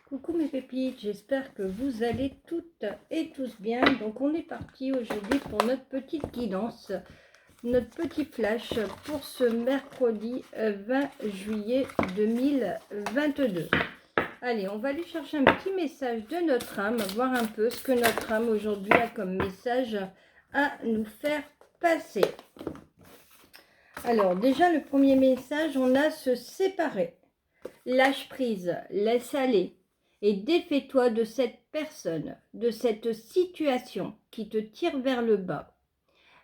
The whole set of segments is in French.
Coucou mes pépites, j'espère que vous allez toutes et tous bien. Donc on est parti aujourd'hui pour notre petite guidance, notre petit flash pour ce mercredi 20 juillet 2022. Allez, on va aller chercher un petit message de notre âme, voir un peu ce que notre âme aujourd'hui a comme message à nous faire passer. Alors déjà le premier message, on a se séparer. Lâche prise, laisse aller et défais-toi de cette personne, de cette situation qui te tire vers le bas.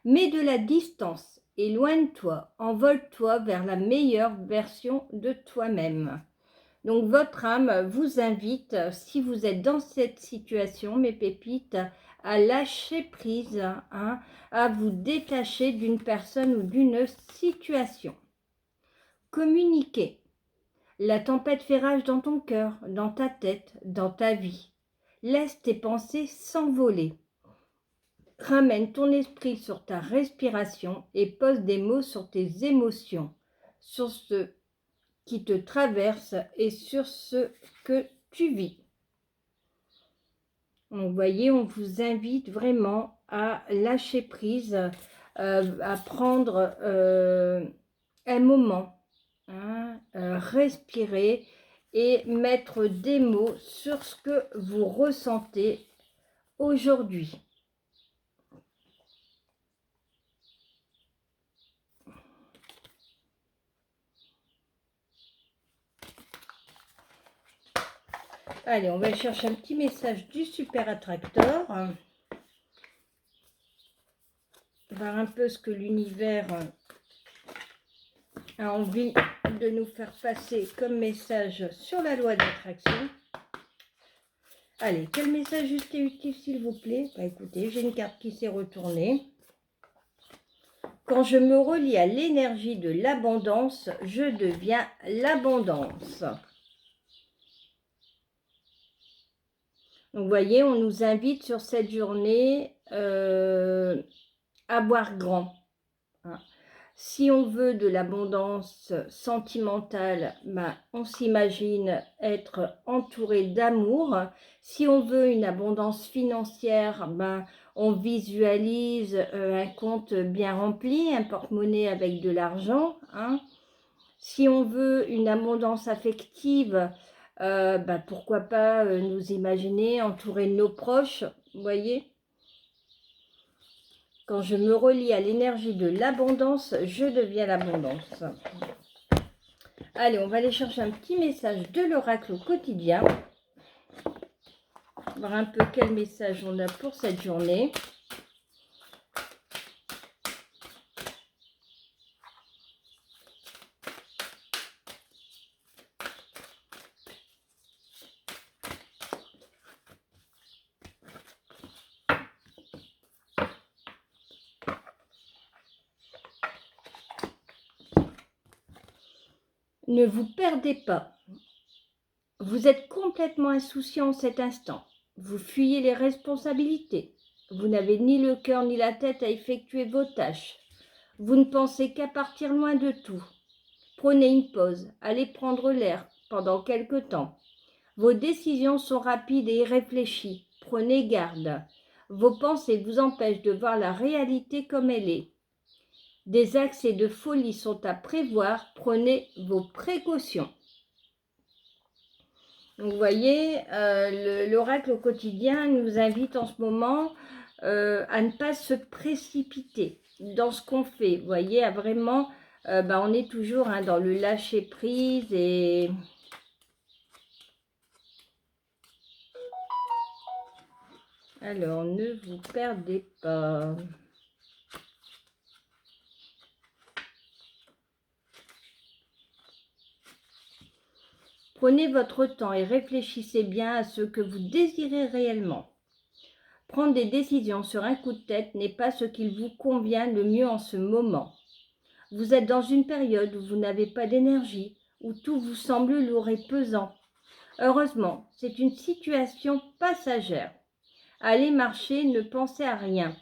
Mets de la distance, éloigne-toi, envole-toi vers la meilleure version de toi-même. Donc votre âme vous invite, si vous êtes dans cette situation, mes pépites, à lâcher prise, à vous détacher d'une personne ou d'une situation. Communiquez. La tempête fait rage dans ton cœur, dans ta tête, dans ta vie. Laisse tes pensées s'envoler. Ramène ton esprit sur ta respiration et pose des mots sur tes émotions, sur ce qui te traverse et sur ce que tu vis. Donc, vous voyez, on vous invite vraiment à lâcher prise, à prendre un moment. Respirer et mettre des mots sur ce que vous ressentez aujourd'hui. Allez, on va chercher un petit message du super attracteur. Voir un peu ce que l'univers a envie de nous faire passer comme message sur la loi d'attraction. Allez, quel message juste et utile s'il vous plaît? Bah, écoutez, j'ai une carte qui s'est retournée. Quand je me relie à l'énergie de l'abondance, je deviens l'abondance. Donc, vous voyez, on nous invite sur cette journée à boire grand. Si on veut de l'abondance sentimentale, on s'imagine être entouré d'amour. Si on veut une abondance financière, on visualise un compte bien rempli, un porte-monnaie avec de l'argent. Si on veut une abondance affective, pourquoi pas nous imaginer entouré de nos proches, vous voyez. Quand je me relie à l'énergie de l'abondance, je deviens l'abondance. Allez, on va aller chercher un petit message de l'oracle au quotidien. Voir un peu quel message on a pour cette journée. Ne vous perdez pas. Vous êtes complètement insouciant en cet instant. Vous fuyez les responsabilités. Vous n'avez ni le cœur ni la tête à effectuer vos tâches. Vous ne pensez qu'à partir loin de tout. Prenez une pause, allez prendre l'air pendant quelque temps. Vos décisions sont rapides et irréfléchies. Prenez garde. Vos pensées vous empêchent de voir la réalité comme elle est. Des accès de folie sont à prévoir. Prenez vos précautions. Donc, vous voyez, l'oracle au quotidien nous invite en ce moment à ne pas se précipiter dans ce qu'on fait. Vous voyez, à vraiment, on est toujours dans le lâcher prise et... Alors, ne vous perdez pas. Prenez votre temps et réfléchissez bien à ce que vous désirez réellement. Prendre des décisions sur un coup de tête n'est pas ce qu'il vous convient le mieux en ce moment. Vous êtes dans une période où vous n'avez pas d'énergie, où tout vous semble lourd et pesant. Heureusement, c'est une situation passagère. Allez marcher, ne pensez à rien.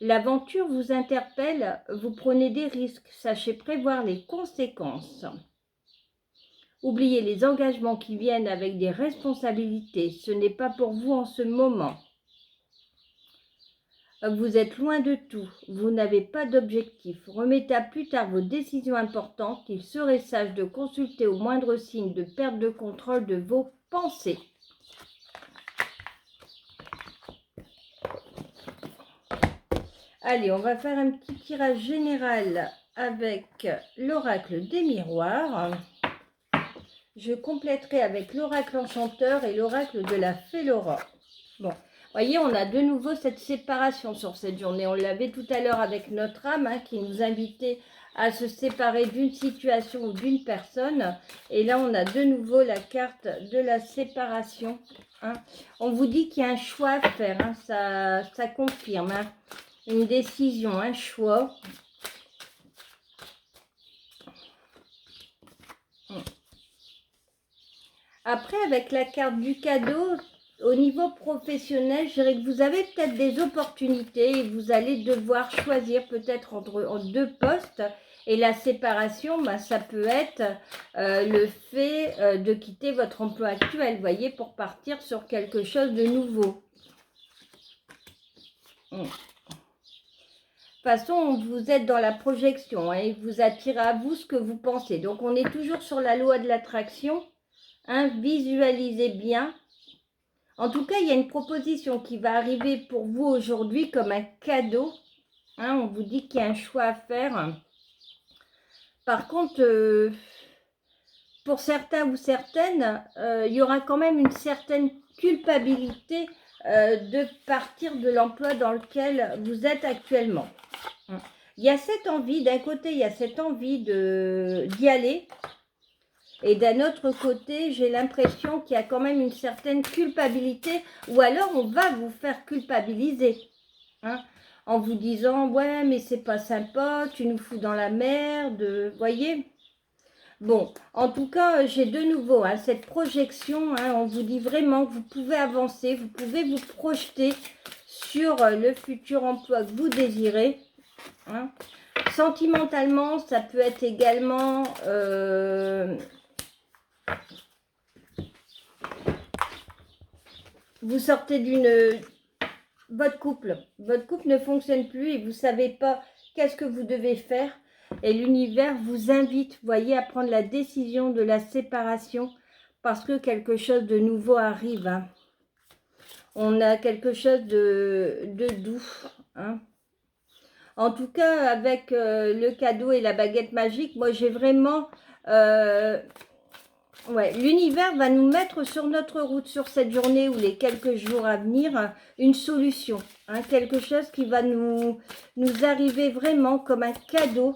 L'aventure vous interpelle, vous prenez des risques, sachez prévoir les conséquences. Oubliez les engagements qui viennent avec des responsabilités. Ce n'est pas pour vous en ce moment. Vous êtes loin de tout. Vous n'avez pas d'objectif. Remettez à plus tard vos décisions importantes. Il serait sage de consulter au moindre signe de perte de contrôle de vos pensées. Allez, on va faire un petit tirage général avec l'oracle des miroirs. Je compléterai avec l'oracle enchanteur et l'oracle de la fée Laura. Bon, voyez, on a de nouveau cette séparation sur cette journée. On l'avait tout à l'heure avec notre âme qui nous invitait à se séparer d'une situation ou d'une personne. Et là, on a de nouveau la carte de la séparation. On vous dit qu'il y a un choix à faire. Ça confirme. Une décision, un choix. Après, avec la carte du cadeau, au niveau professionnel, je dirais que vous avez peut-être des opportunités et vous allez devoir choisir peut-être entre deux postes. Et la séparation, ça peut être le fait de quitter votre emploi actuel, voyez, pour partir sur quelque chose de nouveau. De toute façon, vous êtes dans la projection et vous attirez à vous ce que vous pensez. Donc, on est toujours sur la loi de l'attraction. Visualisez bien. En tout cas, il y a une proposition qui va arriver pour vous aujourd'hui comme un cadeau. On vous dit qu'il y a un choix à faire. Par contre, pour certains ou certaines, il y aura quand même une certaine culpabilité de partir de l'emploi dans lequel vous êtes actuellement. Il y a cette envie, d'un côté, il y a cette envie d'y aller. Et d'un autre côté, j'ai l'impression qu'il y a quand même une certaine culpabilité, ou alors on va vous faire culpabiliser, en vous disant « ouais, mais c'est pas sympa, tu nous fous dans la merde », voyez. Bon, en tout cas, j'ai de nouveau cette projection, on vous dit vraiment que vous pouvez avancer, vous pouvez vous projeter sur le futur emploi que vous désirez. Sentimentalement, ça peut être également... vous sortez votre couple ne fonctionne plus et vous ne savez pas qu'est-ce que vous devez faire. Et l'univers vous invite, voyez, à prendre la décision de la séparation parce que quelque chose de nouveau arrive. On a quelque chose de doux. En tout cas, avec le cadeau et la baguette magique, moi j'ai vraiment... l'univers va nous mettre sur notre route, sur cette journée ou les quelques jours à venir, une solution. Quelque chose qui va nous arriver vraiment comme un cadeau.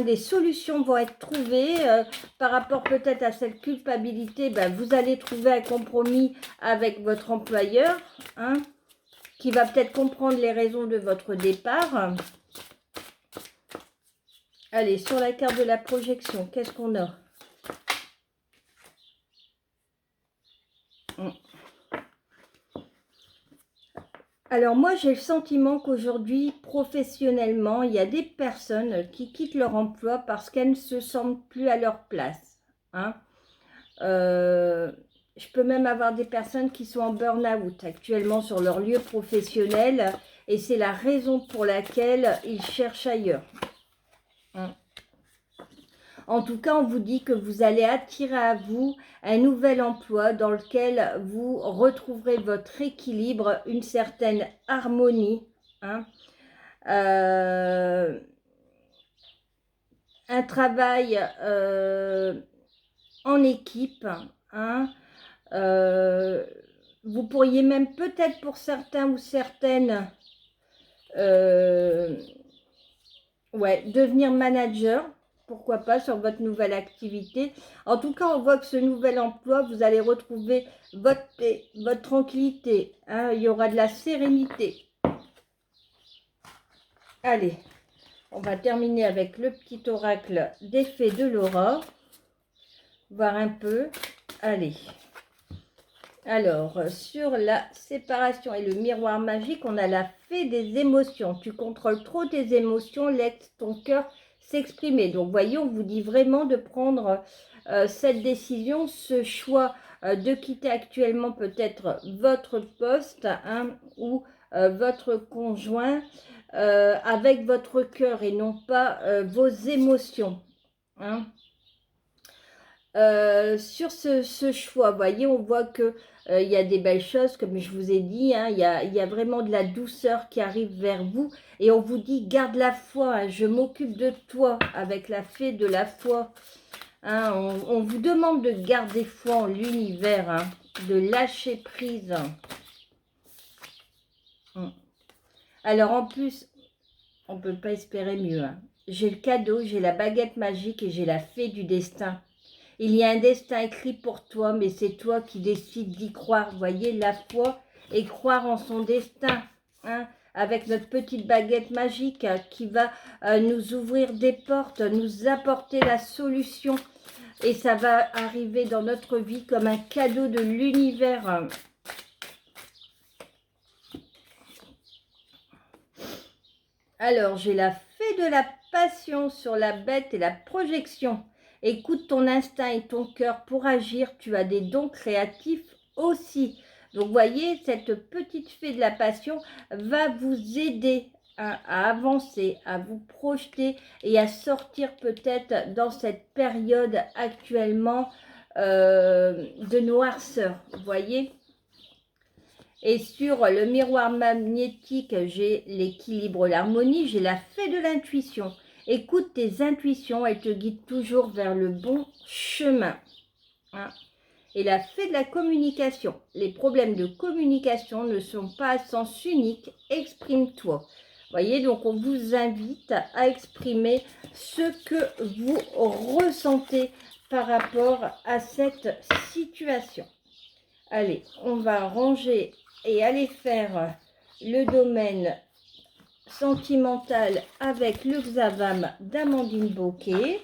Des solutions vont être trouvées par rapport peut-être à cette culpabilité. Vous allez trouver un compromis avec votre employeur qui va peut-être comprendre les raisons de votre départ. Allez, sur la carte de la projection, qu'est-ce qu'on a ? Alors moi, j'ai le sentiment qu'aujourd'hui, professionnellement, il y a des personnes qui quittent leur emploi parce qu'elles ne se sentent plus à leur place. Je peux même avoir des personnes qui sont en burn-out actuellement sur leur lieu professionnel et c'est la raison pour laquelle ils cherchent ailleurs. En tout cas, on vous dit que vous allez attirer à vous un nouvel emploi dans lequel vous retrouverez votre équilibre, une certaine harmonie. Un travail en équipe. Vous pourriez même peut-être pour certains ou certaines devenir manager. Pourquoi pas sur votre nouvelle activité. En tout cas, on voit que ce nouvel emploi, vous allez retrouver votre paix, votre tranquillité. Il y aura de la sérénité. Allez, on va terminer avec le petit oracle des fées de Laura. Voir un peu. Allez. Alors, sur la séparation et le miroir magique, on a la fée des émotions. Tu contrôles trop tes émotions, laisse ton cœur s'exprimer. Donc, voyez, on vous dit vraiment de prendre cette décision, ce choix de quitter actuellement peut-être votre poste hein, ou votre conjoint avec votre cœur et non pas vos émotions. Hein. Sur ce choix, vous voyez, on voit que il y a des belles choses, comme je vous ai dit, hein, il y a vraiment de la douceur qui arrive vers vous et on vous dit garde la foi, hein, je m'occupe de toi avec la fée de la foi. Hein, on vous demande de garder foi en l'univers, hein, de lâcher prise. Alors en plus, on ne peut pas espérer mieux. Hein. J'ai le cadeau, j'ai la baguette magique et j'ai la fée du destin. Il y a un destin écrit pour toi, mais c'est toi qui décides d'y croire. Vous voyez, la foi et croire en son destin. Hein, avec notre petite baguette magique qui va nous ouvrir des portes, nous apporter la solution. Et ça va arriver dans notre vie comme un cadeau de l'univers. Alors, j'ai la fée de la passion sur la bête et la projection. Écoute ton instinct et ton cœur pour agir. Tu as des dons créatifs aussi. Donc, vous voyez, cette petite fée de la passion va vous aider à avancer, à vous projeter et à sortir peut-être dans cette période actuellement de noirceur. Vous voyez ? Et sur le miroir magnétique, j'ai l'équilibre, l'harmonie, j'ai la fée de l'intuition. Écoute tes intuitions, elles te guident toujours vers le bon chemin. Hein. Et la fée de la communication. Les problèmes de communication ne sont pas à sens unique, exprime-toi. Voyez, donc on vous invite à exprimer ce que vous ressentez par rapport à cette situation. Allez, on va ranger et aller faire le domaine sentimental avec le Xavam d'Amandine Bocquet.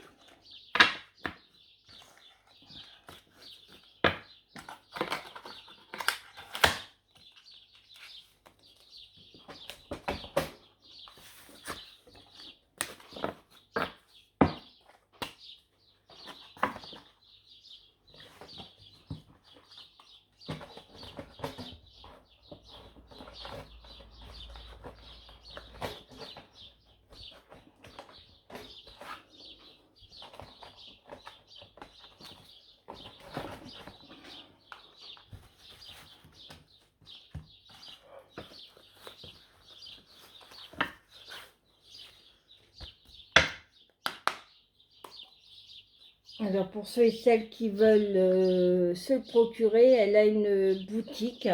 Alors pour ceux et celles qui veulent se le procurer, elle a une boutique,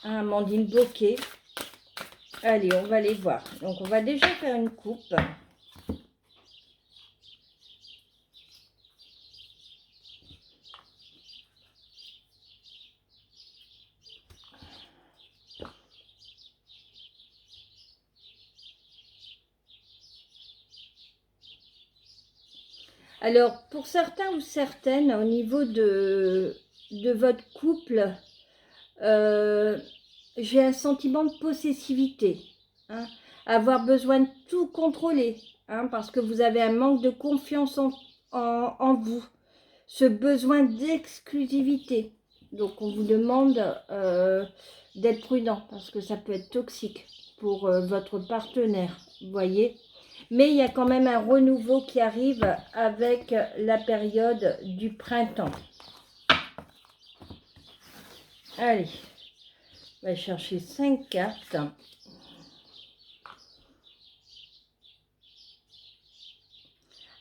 Amandine Bocquet. Allez, on va les voir. Donc on va déjà faire une coupe. Alors, pour certains ou certaines, au niveau de votre couple, j'ai un sentiment de possessivité. Hein, avoir besoin de tout contrôler, hein, parce que vous avez un manque de confiance en vous. Ce besoin d'exclusivité. Donc, on vous demande d'être prudent, parce que ça peut être toxique pour votre partenaire, vous voyez. Mais il y a quand même un renouveau qui arrive avec la période du printemps. Allez, on va chercher 5 cartes.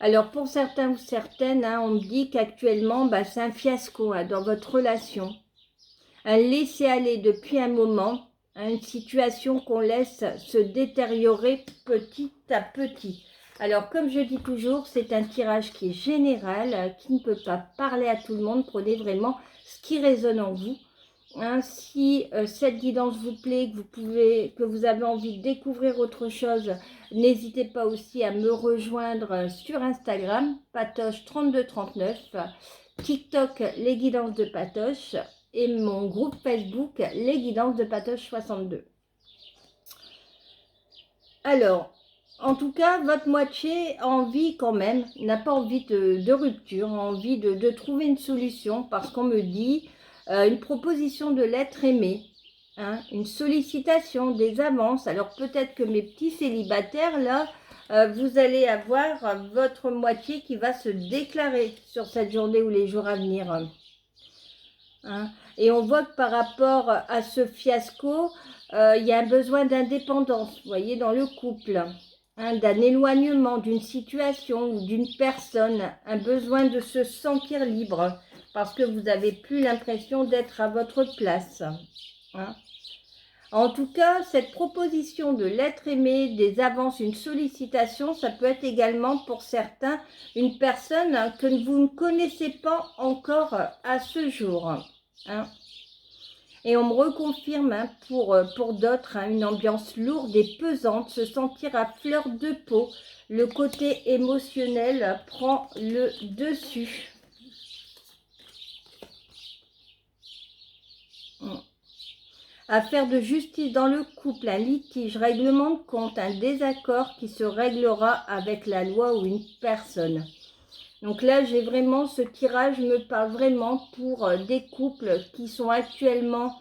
Alors, pour certains ou certaines, hein, on me dit qu'actuellement, c'est un fiasco hein, dans votre relation. Un laisser-aller depuis un moment, hein, une situation qu'on laisse se détériorer petit à petit. Alors, comme je dis toujours, c'est un tirage qui est général, qui ne peut pas parler à tout le monde. Prenez vraiment ce qui résonne en vous. Hein, si cette guidance vous plaît, que vous avez envie de découvrir autre chose, n'hésitez pas aussi à me rejoindre sur Instagram, Patoche3239, TikTok, les guidances de Patoche, et mon groupe Facebook, les guidances de Patoche 62. Alors, En tout cas, votre moitié a envie quand même, n'a pas envie de rupture, a envie de trouver une solution parce qu'on me dit une proposition de l'être aimé, hein, une sollicitation, des avances. Alors peut-être que mes petits célibataires, là, vous allez avoir votre moitié qui va se déclarer sur cette journée ou les jours à venir. Hein. Et on voit que par rapport à ce fiasco, il y a un besoin d'indépendance, vous voyez, dans le couple, hein, d'un éloignement d'une situation ou d'une personne, un besoin de se sentir libre, parce que vous n'avez plus l'impression d'être à votre place. Hein. En tout cas, cette proposition de l'être aimé, des avances, une sollicitation, ça peut être également pour certains une personne que vous ne connaissez pas encore à ce jour. Hein. Et on me reconfirme pour d'autres une ambiance lourde et pesante, se sentir à fleur de peau. Le côté émotionnel prend le dessus. Affaire de justice dans le couple, un litige, règlement de compte, un désaccord qui se réglera avec la loi ou une personne. Donc là, j'ai vraiment, ce tirage me parle vraiment pour des couples qui sont actuellement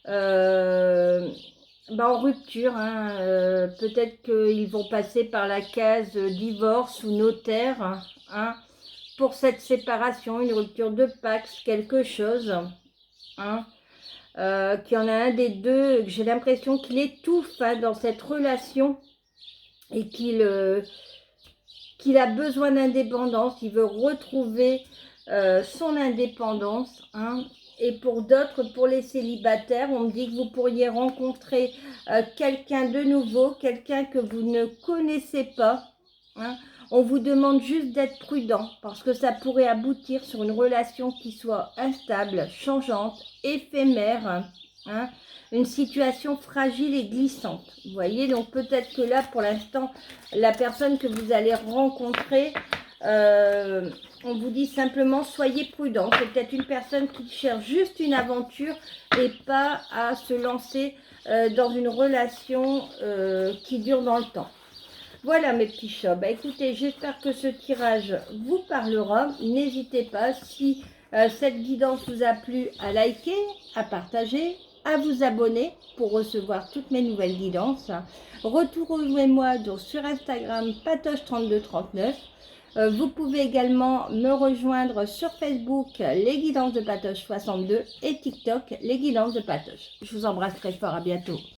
en rupture. Hein, peut-être qu'ils vont passer par la case divorce ou notaire, hein, pour cette séparation, une rupture de Pax, quelque chose. Hein, qu'il y en a un des deux, j'ai l'impression qu'il étouffe dans cette relation et qu'il a besoin d'indépendance, il veut retrouver son indépendance. Hein. Et pour d'autres, pour les célibataires, on me dit que vous pourriez rencontrer quelqu'un de nouveau, quelqu'un que vous ne connaissez pas. Hein. On vous demande juste d'être prudent parce que ça pourrait aboutir sur une relation qui soit instable, changeante, éphémère. Hein. Une situation fragile et glissante. Vous voyez, donc peut-être que là, pour l'instant, la personne que vous allez rencontrer, on vous dit simplement soyez prudent. C'est peut-être une personne qui cherche juste une aventure et pas à se lancer dans une relation qui dure dans le temps. Voilà mes petits chats. Bah, écoutez, j'espère que ce tirage vous parlera. N'hésitez pas, si cette guidance vous a plu, à liker, à partager, à vous abonner pour recevoir toutes mes nouvelles guidances. Retrouvez-moi donc sur Instagram patoche3239. Vous pouvez également me rejoindre sur Facebook, les guidances de Patoche 62 et TikTok, les guidances de Patoche. Je vous embrasse très fort, à bientôt.